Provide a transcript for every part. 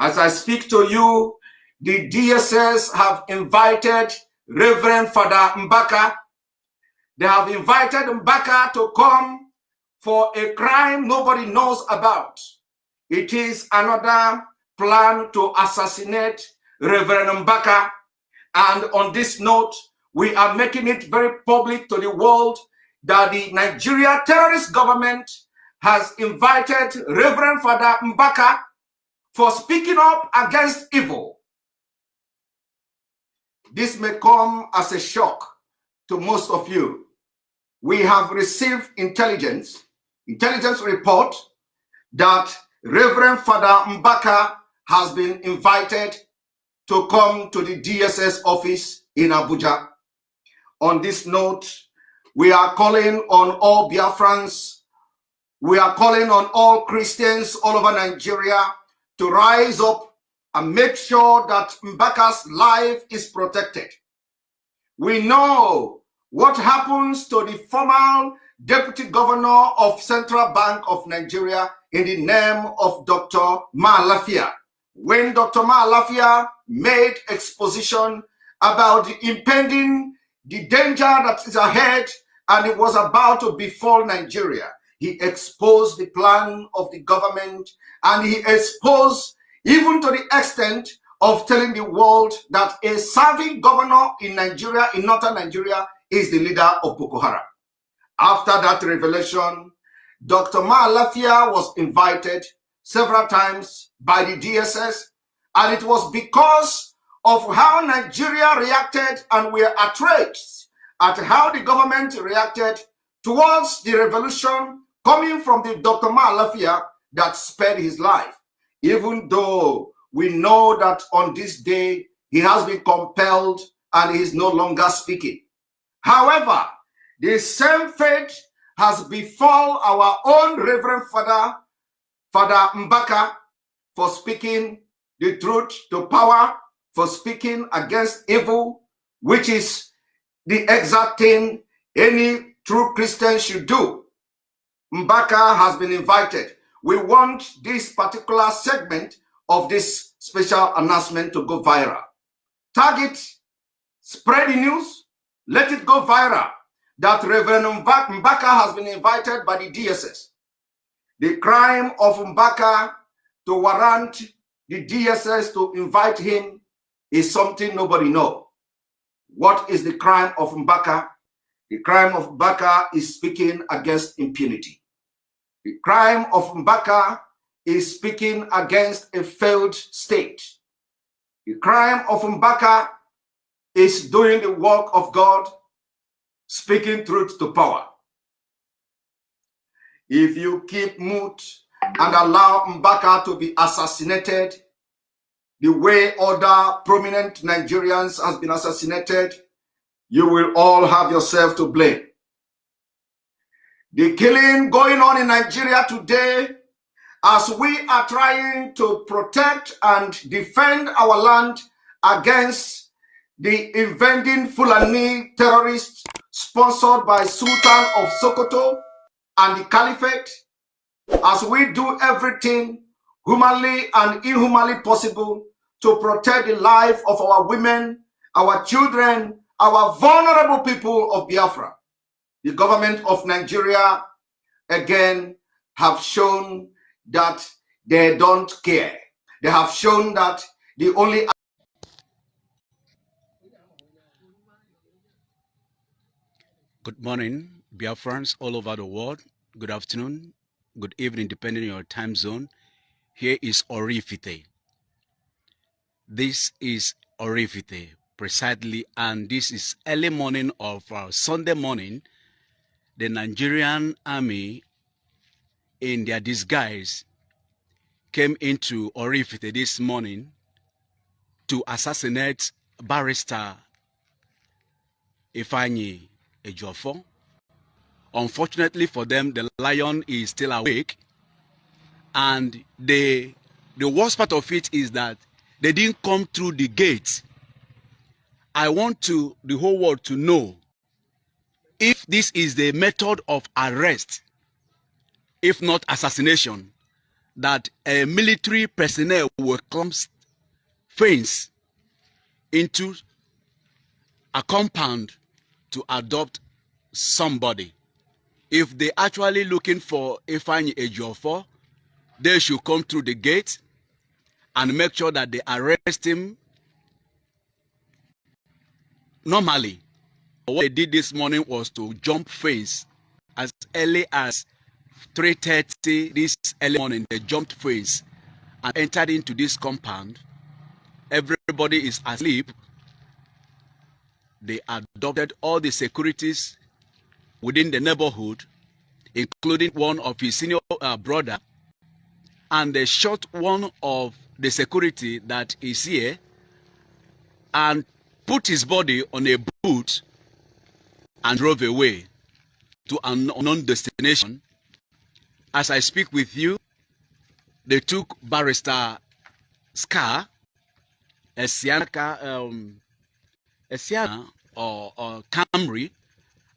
As I speak to you, the DSS have invited Reverend Father Mbaka. They have invited Mbaka to come for a crime nobody knows about. It is another plan to assassinate Reverend Mbaka. And on this note, we are making it very public to the world that the Nigeria terrorist government has invited Reverend Father Mbaka for speaking up against evil. This may come as a shock to most of you. We have received intelligence report that Reverend Father Mbaka has been invited to come to the DSS office in Abuja. On this note, we are calling on all Biafrans, we are calling on all Christians all over Nigeria to rise up and make sure that Mbaka's life is protected. We know what happens to the former Deputy Governor of Central Bank of Nigeria in the name of Dr. Malafia. When Dr. Malafia made exposition about the impending, the danger that is ahead and it was about to befall Nigeria, he exposed the plan of the government and he exposed even to the extent of telling the world that a serving governor in Nigeria, in northern Nigeria, is the leader of Boko Haram. After that revelation, Dr. Malafia was invited several times by the DSS, and it was because of how Nigeria reacted and we are outraged at how the government reacted towards the revolution coming from the Dr. Malafia that spared his life, even though we know that on this day he has been compelled and he is no longer speaking. However, the same fate has befall our own Reverend Father Mbaka for speaking the truth to power, for speaking against evil, which is the exact thing any true Christian should do. Mbaka has been invited. We want this particular segment of this special announcement to go viral. Tag it, spread the news, let it go viral that Reverend Mbaka has been invited by the DSS. The crime of Mbaka to warrant the DSS to invite him is something nobody knows. What is the crime of Mbaka? The crime of Mbaka is speaking against impunity. The crime of Mbaka is speaking against a failed state. The crime of Mbaka is doing the work of God, speaking truth to power. If you keep mute and allow Mbaka to be assassinated the way other prominent Nigerians has been assassinated, you will all have yourself to blame. The killing going on in Nigeria today, as we are trying to protect and defend our land against the invading Fulani terrorists sponsored by Sultan of Sokoto and the Caliphate, as we do everything humanly and inhumanly possible to protect the life of our women, our children, our vulnerable people of Biafra. The government of Nigeria, again, have shown that they don't care. They have shown that the only... Good morning, Biafrans all over the world. Good afternoon, good evening, depending on your time zone. Here is Orifite. This is Orifite, precisely, and this is early morning of Sunday morning. The Nigerian army, in their disguise, came into Orifite this morning to assassinate Barrister Ejiofor. Unfortunately for them, the lion is still awake, and the worst part of it is that they didn't come through the gate. I want the whole world to know if this is the method of arrest, if not assassination, that a military personnel will climb fence into a compound to adopt somebody. If they actually looking for Ifeanyi Ejiofor, they should come through the gate and make sure that they arrest him normally. What they did this morning was to jump fence as early as 3:30 this early morning. They jumped fence and entered into this compound. Everybody is asleep. They adopted all the securities within the neighborhood, including one of his senior brother, and they shot one of the security that is here and put his body on a boot and drove away to an unknown destination. As I speak with you, they took Barrister Scar, a Sienna or Camry,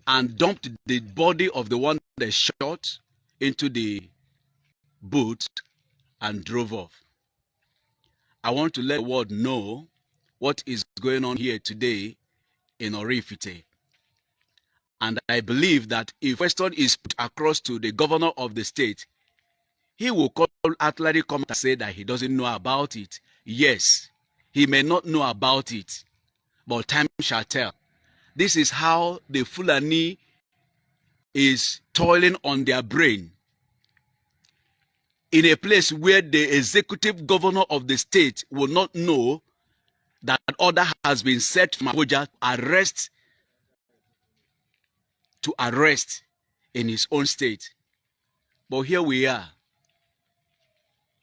and dumped the body of the one they shot into the boot and drove off. I want to let the world know what is going on here today in Orifite. And I believe that if question is put across to the governor of the state, he will actually come and say that he doesn't know about it. Yes, he may not know about it, but time shall tell. This is how the Fulani is toiling on their brain. In a place where the executive governor of the state will not know that order has been set from Abuja to arrest in his own state. But here we are.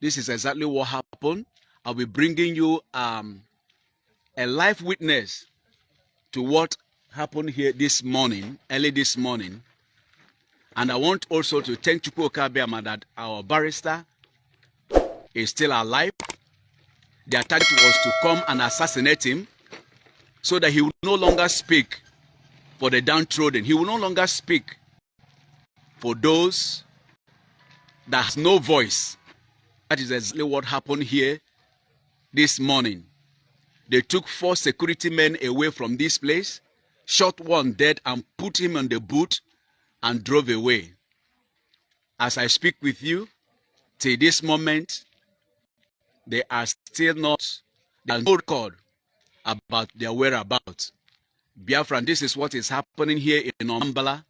This is exactly what happened. I'll be bringing you a live witness to what happened here this morning, early this morning. And I want also to thank Chukwu Okabiama that our barrister is still alive. Their target was to come and assassinate him so that he will no longer speak for the downtrodden. He will no longer speak for those that has no voice. That is exactly what happened here this morning. They took 4 security men away from this place, shot one dead and put him on the boot and drove away. As I speak with you, till this moment, they are still not, there's no record about their whereabouts. Biafra, and this is what is happening here in Mbala,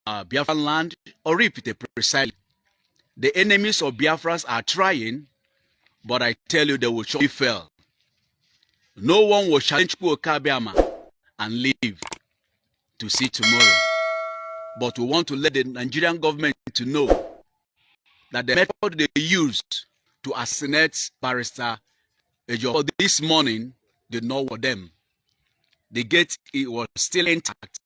Biafra land, or Orifite precisely. The enemies of Biafras are trying, but I tell you they will surely fail. No one will challenge Okabiama and live to see tomorrow. But we want to let the Nigerian government to know that the method they used to assassinate Barrister Ejiofor this morning did not work them. The gate was still intact.